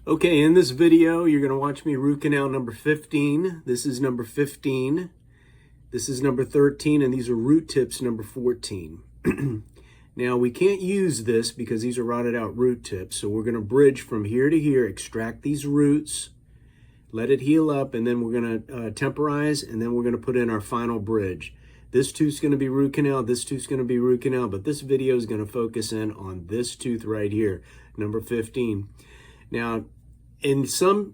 Okay, in this video, you're going to watch me root canal number 15. This is number 15. This is number 13, and these are root tips number 14. Now, we can't use this because these are rotted out root tips, so we're going to bridge from here to here, extract these roots, let it heal up, and then we're going to temporize, and then we're going to put in our final bridge. This tooth's going to be root canal, this tooth's going to be root canal, but this video is going to focus in on this tooth right here, number 15. Now, in some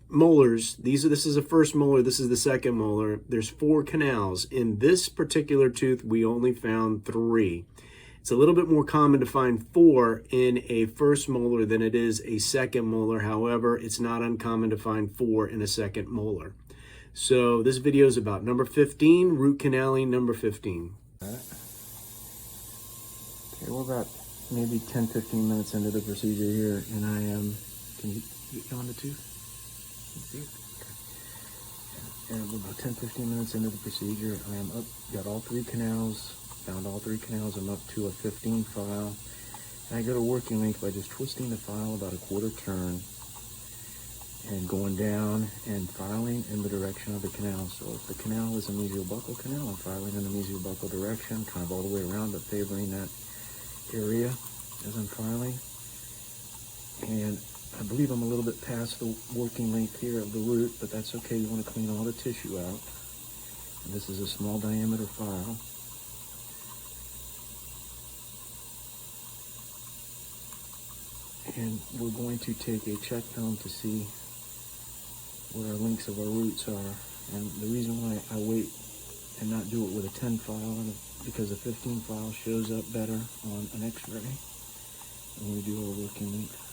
molars, this is the first molar, this is the second molar, there's 4 canals. In this particular tooth, we only found 3. It's a little bit more common to find 4 in a first molar than it is a second molar. However, it's not uncommon to find 4 in a second molar. So this video is about number 15, root canaling number 15. Okay, we're about maybe 10-15 minutes into the procedure here, and I am, can you get on the tooth? Okay. And we're about 10-15 minutes into the procedure. I am up, got all 3 canals, found all 3 canals. I'm up to a 15 file. And I go to working length by just twisting the file about a quarter turn and going down and filing in the direction of the canal. So if the canal is a mesiobuccal canal, I'm filing in the mesiobuccal direction, kind of all the way around, but favoring that area as I'm filing. And I believe I'm a little bit past the working length here of the root, but that's okay. You want to clean all the tissue out. And this is a small diameter file. And we're going to take a check film to see what our lengths of our roots are. And the reason why I wait and not do it with a 10 file because a 15 file shows up better on an x-ray when we do our working length.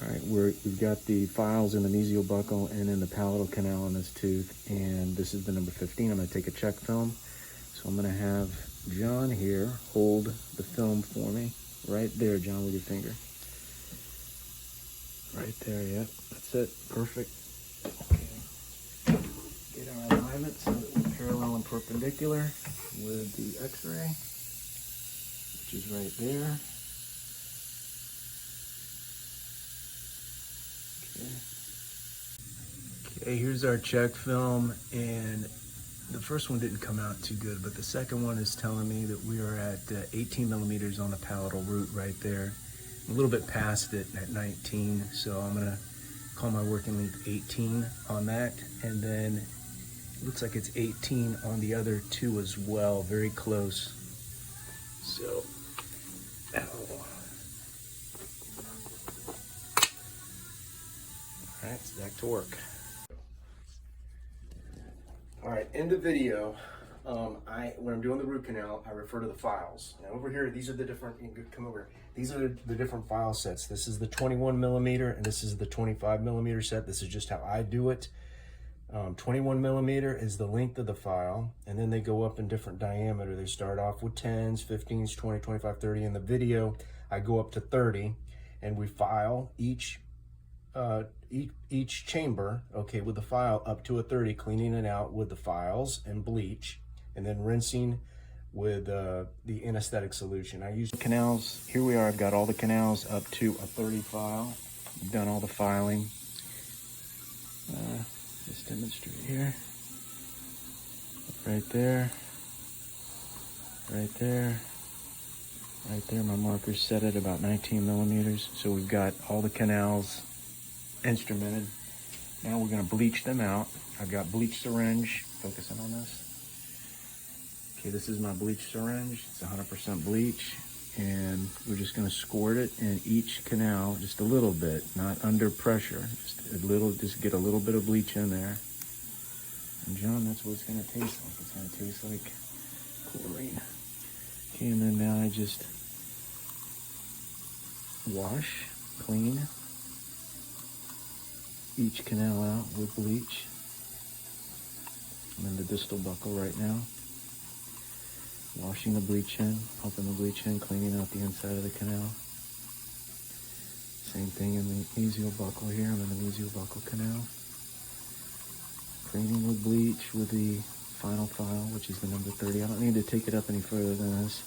All right, we've got the files in the mesiobuccal and in the palatal canal in this tooth, and this is the number 15. I'm going to take a check film. So I'm going to have John here hold the film for me. Right there, John, with your finger. Right there, yeah. That's it. Perfect. Okay. Get our alignment so that we're parallel and perpendicular with the x-ray, which is right there. Okay, here's our check film, and the first one didn't come out too good, but the second one is telling me that we are at 18 millimeters on the palatal root right there. A little bit past it at 19, so I'm gonna call my working length 18 on that, and then it looks like it's 18 on the other 2 as well, very close. So, all right, so back to work. All right, in the video, when I'm doing the root canal, I refer to the files. Now over here, these are the different, come over. These are the different file sets. This is the 21 millimeter and this is the 25 millimeter set. This is just how I do it. 21 millimeter is the length of the file, and then they go up in different diameter. They start off with 10s, 15s, 20, 25, 30. In the video, I go up to 30, and we file each chamber, okay, with the file up to a 30, cleaning it out with the files and bleach, and then rinsing with the anesthetic solution. I use canals. Here we are. I've got all the canals up to a 30 file. I've done all the filing. Just demonstrate here. Right there. Right there. Right there. My marker's set at about 19 millimeters. So we've got all the canals instrumented. Now we're going to bleach them out. I've got bleach syringe. Focusing on this. Okay, this is my bleach syringe. It's 100% bleach, and we're just going to squirt it in each canal just a little bit, not under pressure. Just a little, just get a little bit of bleach in there. And John, that's what it's going to taste like. It's going to taste like chlorine. Okay, and then now I just wash, clean each canal out with bleach. I'm in the distal buccal right now. Washing the bleach in, pumping the bleach in, cleaning out the inside of the canal. Same thing in the mesiobuccal here. I'm in the mesiobuccal canal. Cleaning with bleach with the final file, which is the number 30. I don't need to take it up any further than this.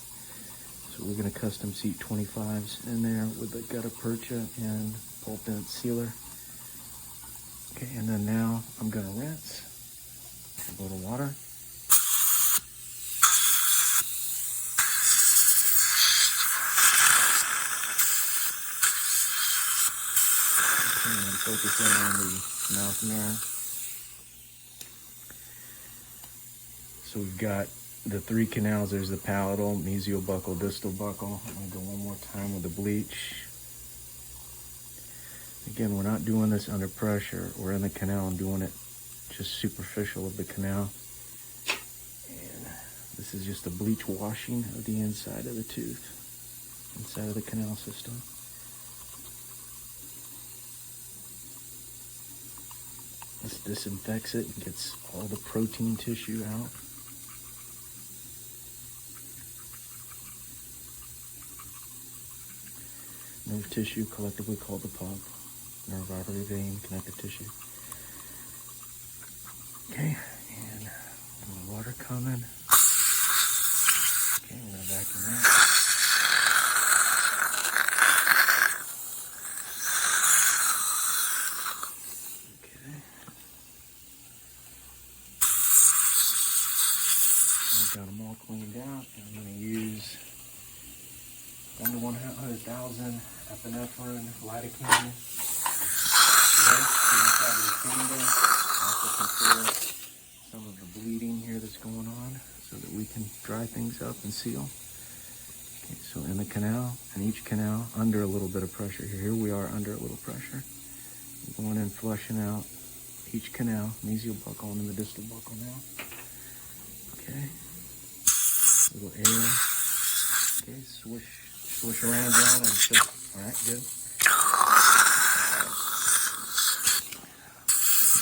So we're going to custom seat 25s in there with the gutta percha and pulp bent sealer. Okay, and then now I'm going to rinse. A little water. Okay, and then focus in on the mouth mirror. So we've got the 3 canals. There's the palatal, mesial buccal, distal buccal. I'm going to go one more time with the bleach. Again, we're not doing this under pressure. We're in the canal and doing it just superficial of the canal. And this is just a bleach washing of the inside of the tooth, inside of the canal system. This disinfects it and gets all the protein tissue out. Nerve tissue, collectively called the pulp. Nerve artery vein, connective tissue. Okay, and a little water coming. Okay, we're gonna vacuum that. Okay. I've got them all cleaned out, and I'm gonna use 1 to 100,000 epinephrine, lidocaine. Inside of the chamber, also control some of the bleeding here that's going on so that we can dry things up and seal. Okay, so in the canal, and each canal under a little bit of pressure here. Here we are under a little pressure. Going in, flushing out each canal, mesial buccal and the distal buccal now. Okay, a little air. Okay, swish around down and just, all right, good.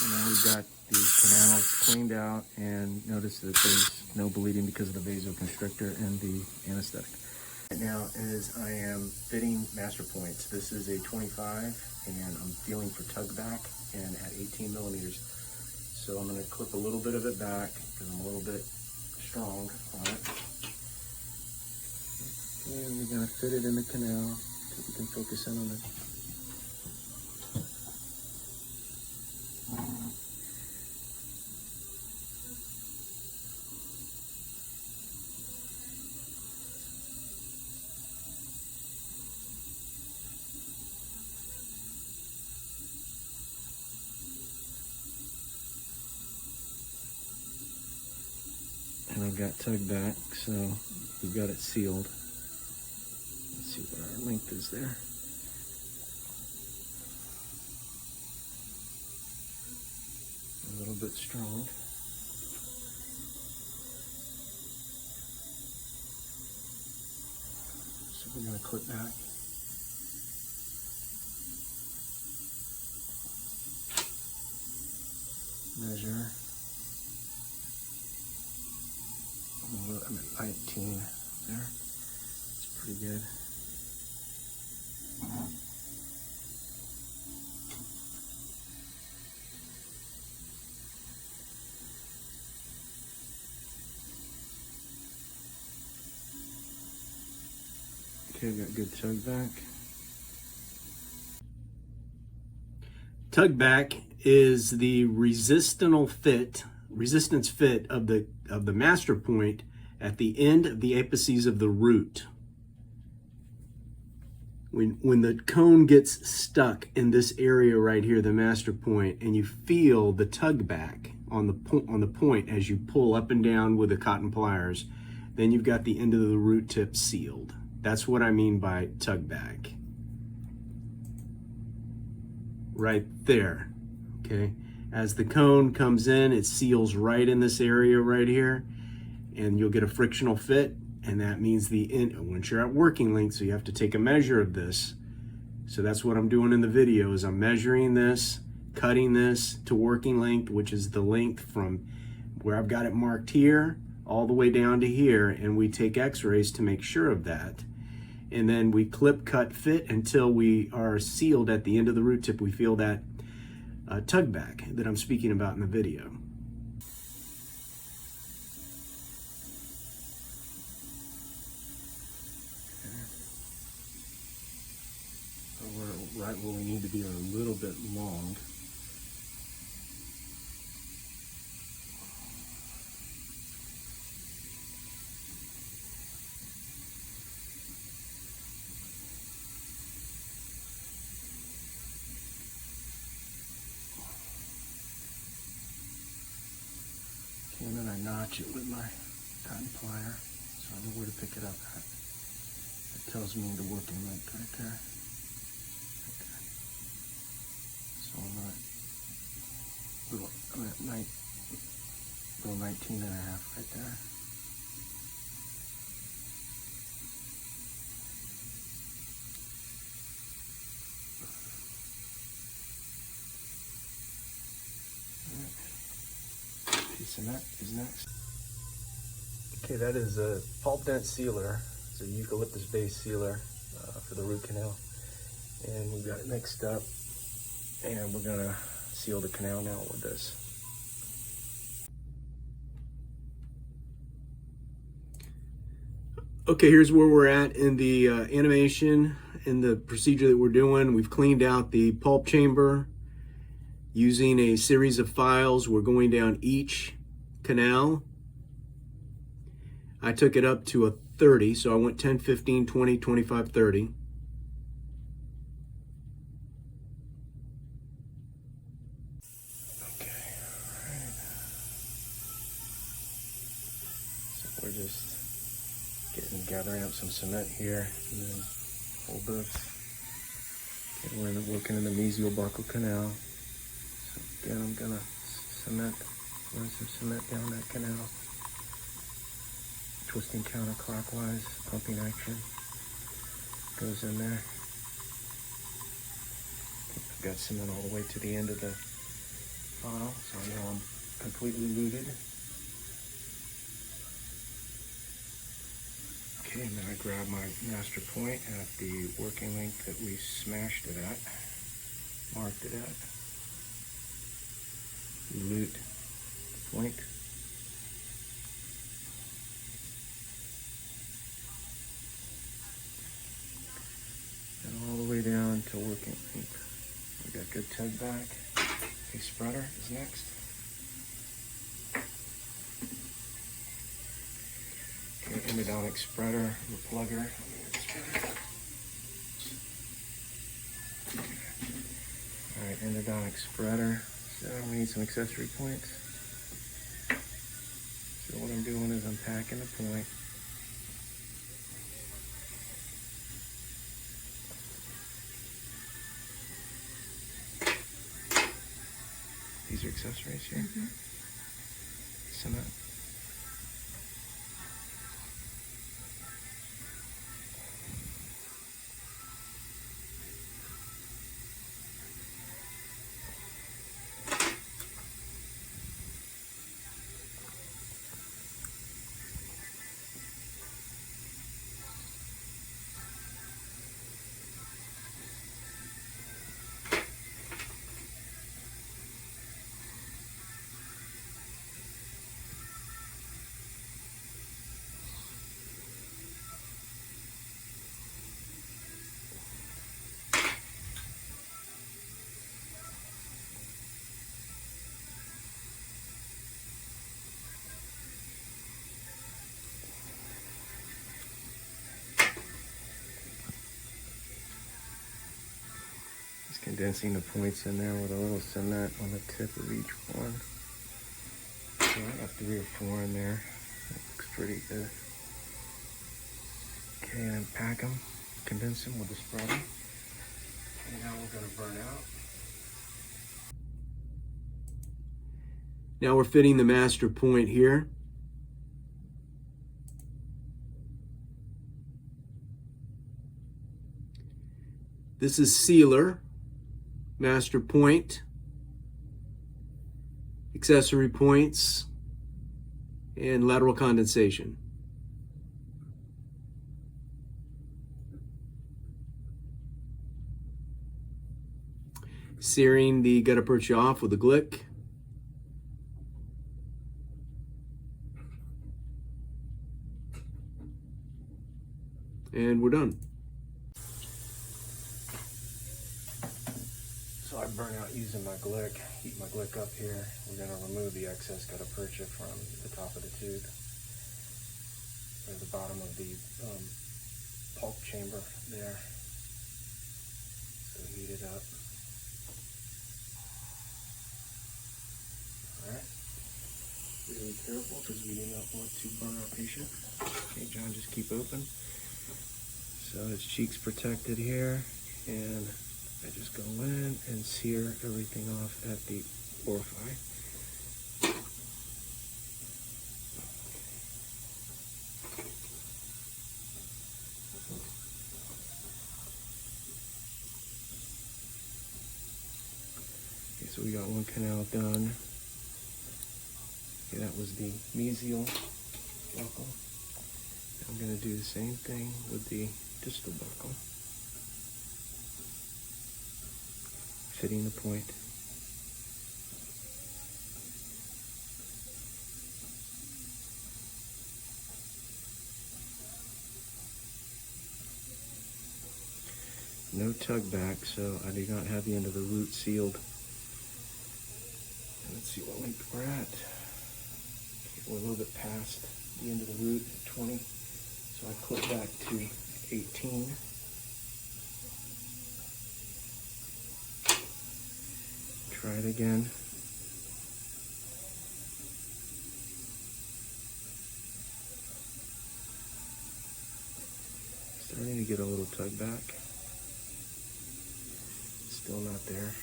And now we've got the canals cleaned out, and notice that there's no bleeding because of the vasoconstrictor and the anesthetic. Right now is I am fitting master points. This is a 25 and I'm feeling for tug back and at 18 millimeters. So I'm going to clip a little bit of it back because I'm a little bit strong on it. And we're going to fit it in the canal so we can focus in on it. And I've got tug back, so we've got it sealed. Let's see what our length is there. A little bit strong. So we're going to clip back. Measure. I'm at 19 there. It's pretty good. Okay, I've got good tug back. Tug back is the resistance fit of the master point at the end of the apices of the root. When the cone gets stuck in this area right here, the master point, and you feel the tug back on the point as you pull up and down with the cotton pliers, then you've got the end of the root tip sealed. That's what I mean by tug back. Right there, okay? As the cone comes in, it seals right in this area right here, and you'll get a frictional fit, and that means the end, once you're at working length, so you have to take a measure of this. So that's what I'm doing in the video, is I'm measuring this, cutting this to working length, which is the length from where I've got it marked here, all the way down to here, and we take x-rays to make sure of that. And then we clip, cut, fit until we are sealed at the end of the root tip. We feel that tug back that I'm speaking about in the video. right where we need to be, or a little bit long. And then I notch it with my cotton plier, so I know where to pick it up at. It tells me the working length right there. Okay. So I'm at 19 and a half right there. Piece of net is next. Okay, that is a pulp dent sealer. It's a eucalyptus based sealer for the root canal. And we got it mixed up, and we're gonna seal the canal now with this. Okay, here's where we're at in the animation, in the procedure that we're doing. We've cleaned out the pulp chamber. Using a series of files, we're going down each canal. I took it up to a 30, so I went 10, 15, 20, 25, 30. Okay, alright. So we're just gathering up some cement here, and then hold this. Okay, we're working in the mesiobuccal canal. So again, I'm gonna run some cement down that canal. Twisting counterclockwise, pumping action goes in there. I've got cement all the way to the end of the file, so now I'm completely luted. Okay, and then I grab my master point at the working length that we smashed it at, marked it at. Lute the point. And all the way down to working length. We got good tug back. A spreader is next. Okay, endodontic spreader, replugger. Alright, endodontic spreader. So we need some accessory points. So what I'm doing is I'm packing the point. These are accessories here. Cement. Just condensing the points in there with a little cement on the tip of each one. So I got 3 or 4 in there. That looks pretty good. Okay, and then pack them, condense them with the spreader. And now we're going to burn out. Now we're fitting the master point here. This is sealer, master point, accessory points, and lateral condensation. Searing the gutta percha off with a glick. And we're done. burn out using my glick, heat my glick up here. We're going to remove the excess gutta percha from the top of the tube, or the bottom of the pulp chamber there. So heat it up. Alright. Really careful because we do not want to burn our patient. Okay, John, just keep open. So his cheek's protected here, and I just go in and sear everything off at the orifice. Okay, so we got one canal done. Okay, that was the mesial buckle. I'm going to do the same thing with the distal buckle. Fitting the point. No tug back, so I do not have the end of the root sealed. Let's see what length we're at. Okay, we're a little bit past the end of the root at 20, so I clip back to 18. Try it again. Starting to get a little tug back. Still not there.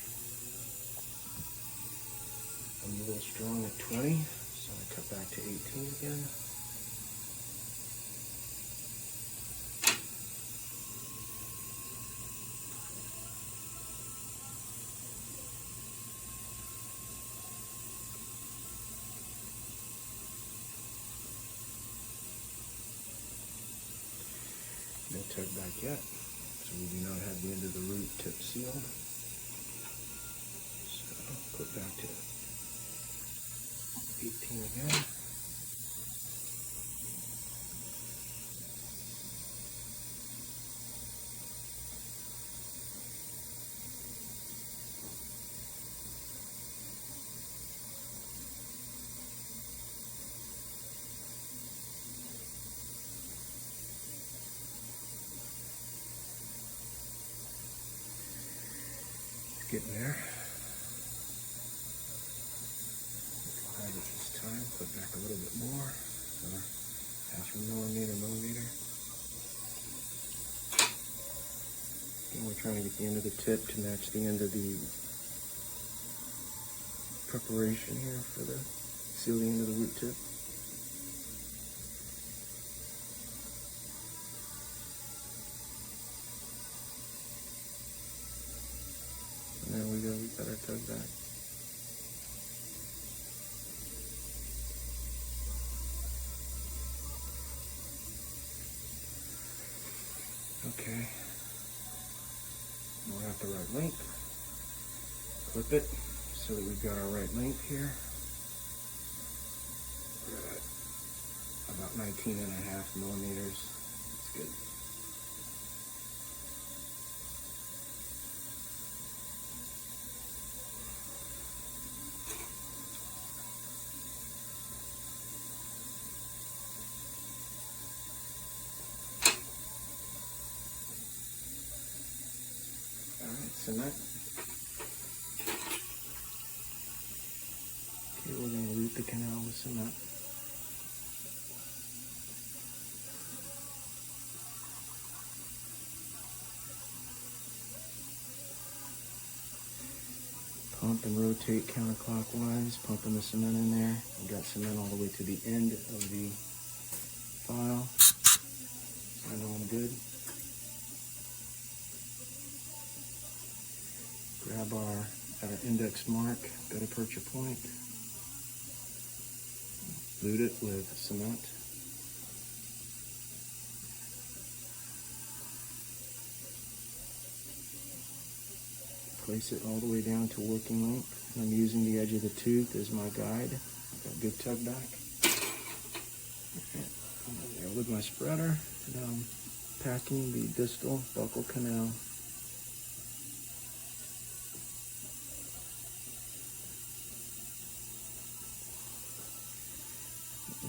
I'm a little strong at 20, so I cut back to 18 again. No tug back yet, so we do not have the end of the root tip sealed. So put back to 18 again. Getting there. I'll have it this time. Put back a little bit more. So half a millimeter. And we're trying to get the end of the tip to match the end of the preparation here for the seal the end of the root tip. There we go, we got our tug back. Okay. We're at the right length. Clip it so that we've got our right length here. We're at about 19.5 millimeters. That's good. Cement. Okay, we're going to root the canal with cement. Pump and rotate counterclockwise, pumping the cement in there. We've got cement all the way to the end of the file. I know I'm good. Grab our index mark, gutta percha point, loot it with cement. Place it all the way down to working length. I'm using the edge of the tooth as my guide. Got good tug back. I'm there with my spreader, and I'm packing the distal buccal canal.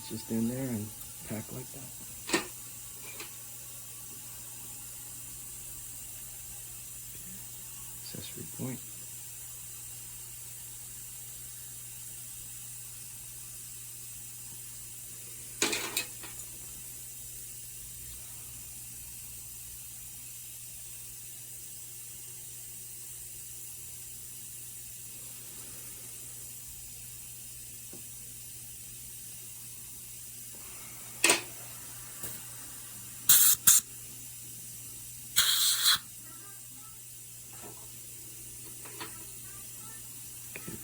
It's just in there and packed like that. Accessory point.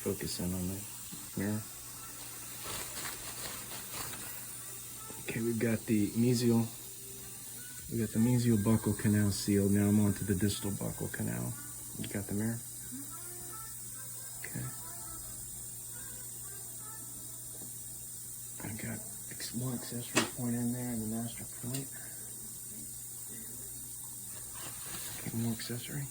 Focus in on the mirror. Okay, we've got the mesial buccal canal sealed. Now I'm on to the distal buccal canal. You got the mirror? Okay. I've got one accessory point in there and the master point. Okay, more accessory.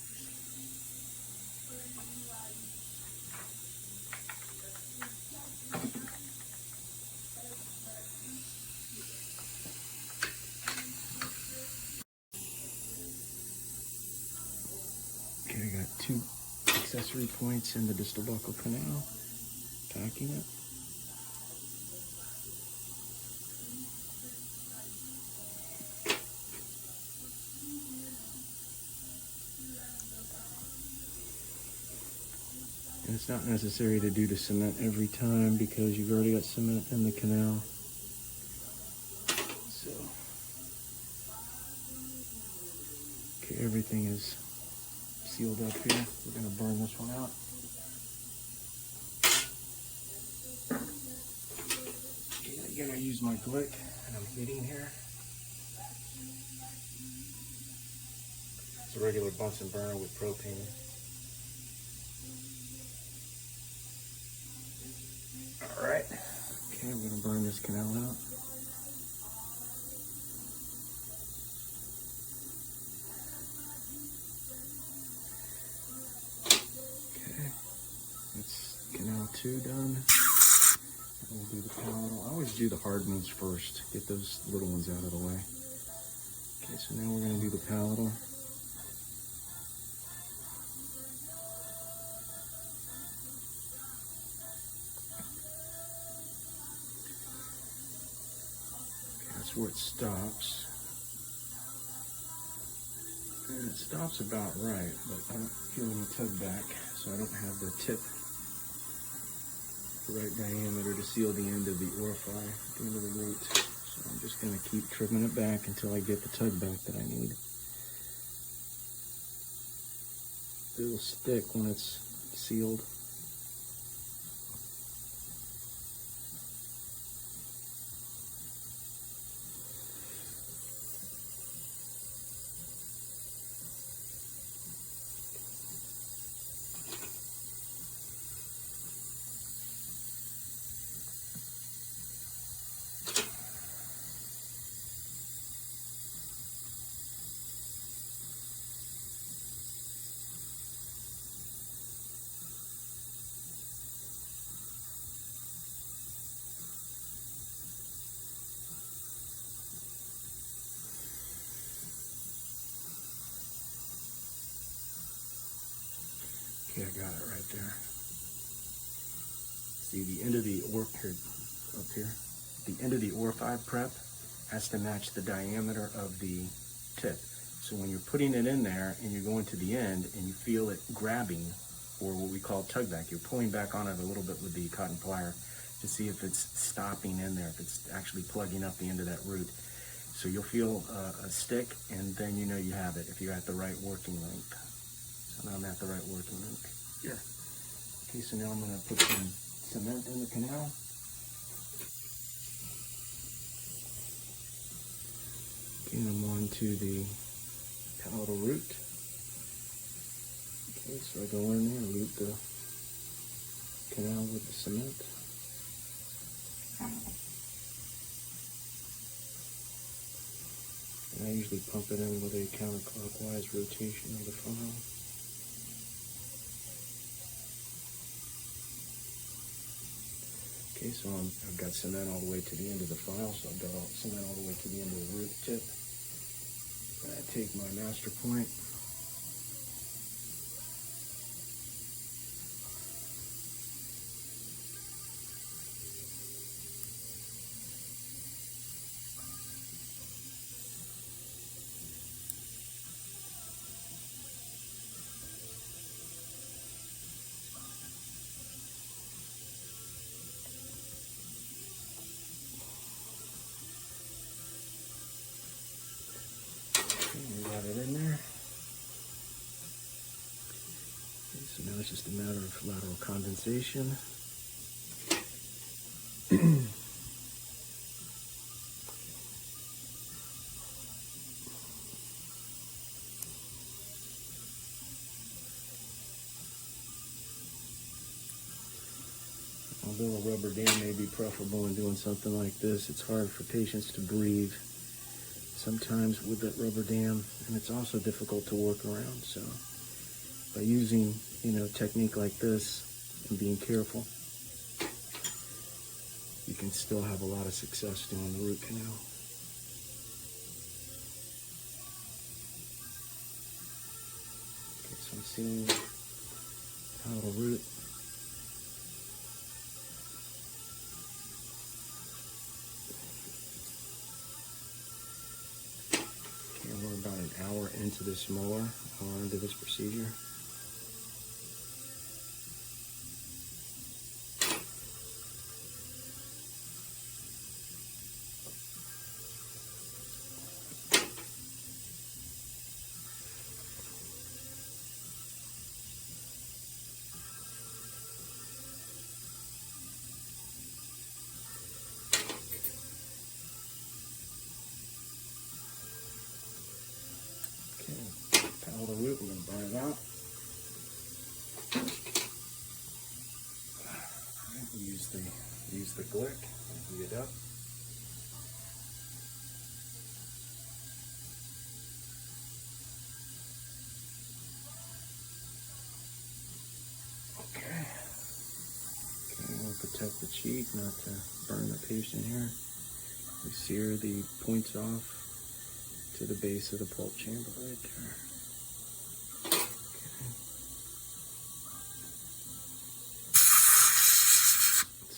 Okay, I got 2 accessory points in the distal buccal canal. Packing it. And it's not necessary to do the cement every time because you've already got cement in the canal. So, okay, everything is sealed up here. We're going to burn this one out. Okay, again, I use my glick and I'm hitting here. It's a regular Bunsen burner with propane. All right. Okay, I'm going to burn this canal out. Okay, that's canal 2 done. We'll do the palatal. I always do the hard ones first. Get those little ones out of the way. Okay, so now we're going to do the palatal. Okay, that's where it stops. And it stops about right, but I don't feel any tug back, so I don't have the tip, the right diameter to seal the end of the orifice, the end of the root. So I'm just going to keep trimming it back until I get the tug back that I need. It'll stick when it's sealed. Okay, I got it right there. See, the end of the up here, the end of the orifice prep has to match the diameter of the tip. So when you're putting it in there and you're going to the end and you feel it grabbing, or what we call tug back, you're pulling back on it a little bit with the cotton plier to see if it's stopping in there, if it's actually plugging up the end of that root. So you'll feel a stick, and then you know you have it if you're at the right working length. So now I'm at the right working length. Here. Okay, so now I'm going to put some cement in the canal. Okay, and I'm on to the palatal root. Okay, so I go in there and loop the canal with the cement. And I usually pump it in with a counterclockwise rotation of the file. Okay, so I've got cement all the way to the end of the file, so I've got cement all the way to the end of the root tip. I take my master point. We got it in there. Okay, so now it's just a matter of lateral condensation. Although a rubber dam may be preferable in doing something like this, it's hard for patients to breathe sometimes with that rubber dam, and it's also difficult to work around. So by using, technique like this and being careful, you can still have a lot of success doing the root canal. Okay, so I'm seeing how the root. Okay, we're about an hour into this molar, into this procedure. Pile the root, we're going to burn it out. Right, use the glick and heat it up. Okay. We'll protect the cheek not to burn the patient here. We sear the points off to the base of the pulp chamber right there.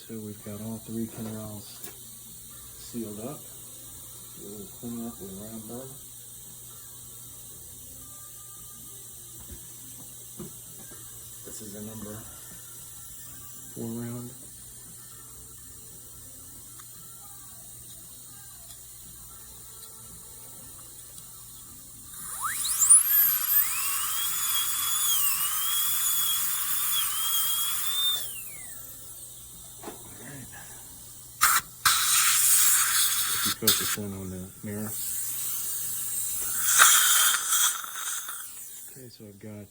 So we've got all 3 canals sealed up. Do a little clean up with a round burr. This is a number 4 round. Focus in on the mirror. Okay, so I've got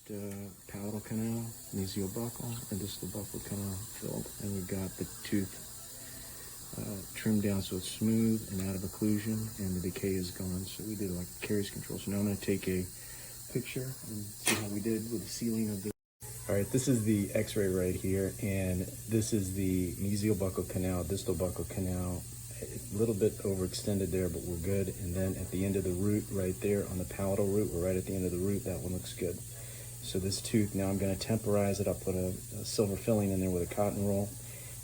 palatal canal, mesial buccal, and distal buccal canal filled, and we've got the tooth trimmed down so it's smooth and out of occlusion, and the decay is gone. So we did like caries control. So now I'm going to take a picture and see how we did with the sealing of the. All right, this is the X-ray right here, and this is the mesial buccal canal, distal buccal canal. A little bit overextended there, but we're good. And then at the end of the root right there on the palatal root, we're right at the end of the root. That one looks good. So this tooth, now I'm going to temporize it. I'll put a silver filling in there with a cotton roll,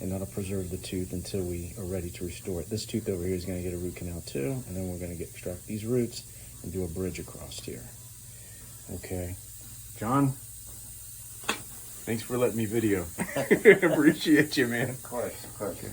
and that'll preserve the tooth until we are ready to restore it. This tooth over here is going to get a root canal too, and then we're going to extract these roots and do a bridge across here. Okay. John, thanks for letting me video. Appreciate you, man. Of course. Okay.